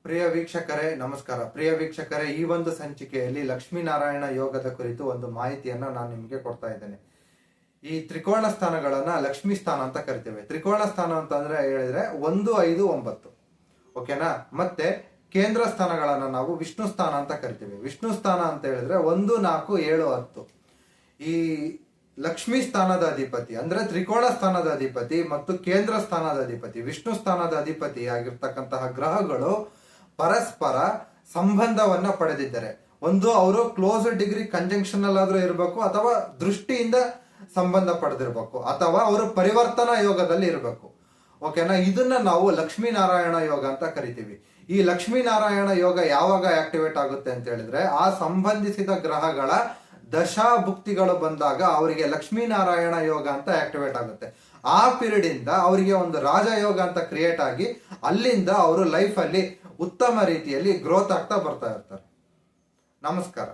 ಪ್ರಿಯ ವೀಕ್ಷಕರೇ ನಮಸ್ಕಾರ. ಪ್ರಿಯ ವೀಕ್ಷಕರೇ, ಈ ಒಂದು ಸಂಚಿಕೆಯಲ್ಲಿ ಲಕ್ಷ್ಮೀನಾರಾಯಣ ಯೋಗದ ಕುರಿತು ಒಂದು ಮಾಹಿತಿಯನ್ನ ನಾನು ನಿಮಗೆ ಕೊಡ್ತಾ ಇದ್ದೇನೆ. ಈ ತ್ರಿಕೋಣ ಸ್ಥಾನಗಳನ್ನ ಲಕ್ಷ್ಮೀ ಸ್ಥಾನ ಅಂತ ಕರಿತೇವೆ. ತ್ರಿಕೋಣ ಸ್ಥಾನ ಅಂತಂದ್ರೆ ಹೇಳಿದ್ರೆ 1, 5, 9, ಓಕೆನಾ. ಮತ್ತೆ ಕೇಂದ್ರ ಸ್ಥಾನಗಳನ್ನ ನಾವು ವಿಷ್ಣು ಸ್ಥಾನ ಅಂತ ಕರಿತೇವೆ. ವಿಷ್ಣು ಸ್ಥಾನ ಅಂತ ಹೇಳಿದ್ರೆ 1, 4, 7, 10. ಈ ಲಕ್ಷ್ಮೀ ಸ್ಥಾನದ ಅಧಿಪತಿ ಅಂದ್ರೆ ತ್ರಿಕೋಣ ಸ್ಥಾನದ ಅಧಿಪತಿ ಮತ್ತು ಕೇಂದ್ರ ಸ್ಥಾನದ ಅಧಿಪತಿ ವಿಷ್ಣು ಸ್ಥಾನದ ಅಧಿಪತಿ ಆಗಿರ್ತಕ್ಕಂತಹ ಗ್ರಹಗಳು ಪರಸ್ಪರ ಸಂಬಂಧವನ್ನ ಪಡೆದಿದ್ದಾರೆ. ಒಂದು ಅವರು ಕ್ಲೋಸ್ ಡಿಗ್ರಿ ಕಂಜಂಕ್ಷನ್ ಅಲ್ಲಾದ್ರೂ ಇರಬೇಕು, ಅಥವಾ ದೃಷ್ಟಿಯಿಂದ ಸಂಬಂಧ ಪಡೆದಿರ್ಬೇಕು, ಅಥವಾ ಅವರು ಪರಿವರ್ತನಾ ಯೋಗದಲ್ಲಿ ಇರಬೇಕು. ಓಕೆನಾ. ಇದನ್ನ ನಾವು ಲಕ್ಷ್ಮೀನಾರಾಯಣ ಯೋಗ ಅಂತ ಕರಿತೀವಿ. ಈ ಲಕ್ಷ್ಮೀನಾರಾಯಣ ಯೋಗ ಯಾವಾಗ ಆಕ್ಟಿವೇಟ್ ಆಗುತ್ತೆ ಅಂತ ಹೇಳಿದ್ರೆ, ಆ ಸಂಬಂಧಿಸಿದ ಗ್ರಹಗಳ ದಶಾಭುಕ್ತಿಗಳು ಬಂದಾಗ ಅವರಿಗೆ ಲಕ್ಷ್ಮೀನಾರಾಯಣ ಯೋಗ ಅಂತ ಆಕ್ಟಿವೇಟ್ ಆಗುತ್ತೆ. ಆ ಪೀರಿಯಡ್ ಇಂದ ಅವರಿಗೆ ಒಂದು ರಾಜಯೋಗ ಅಂತ ಕ್ರಿಯೇಟ್ ಆಗಿ ಅಲ್ಲಿಂದ ಅವರು ಲೈಫ್ ಅಲ್ಲಿ ಉತ್ತಮ ರೀತಿಯಲ್ಲಿ ಗ್ರೋತ್ ಆಗ್ತಾ ಬರ್ತಾ ಇರ್ತಾರೆ. ನಮಸ್ಕಾರ.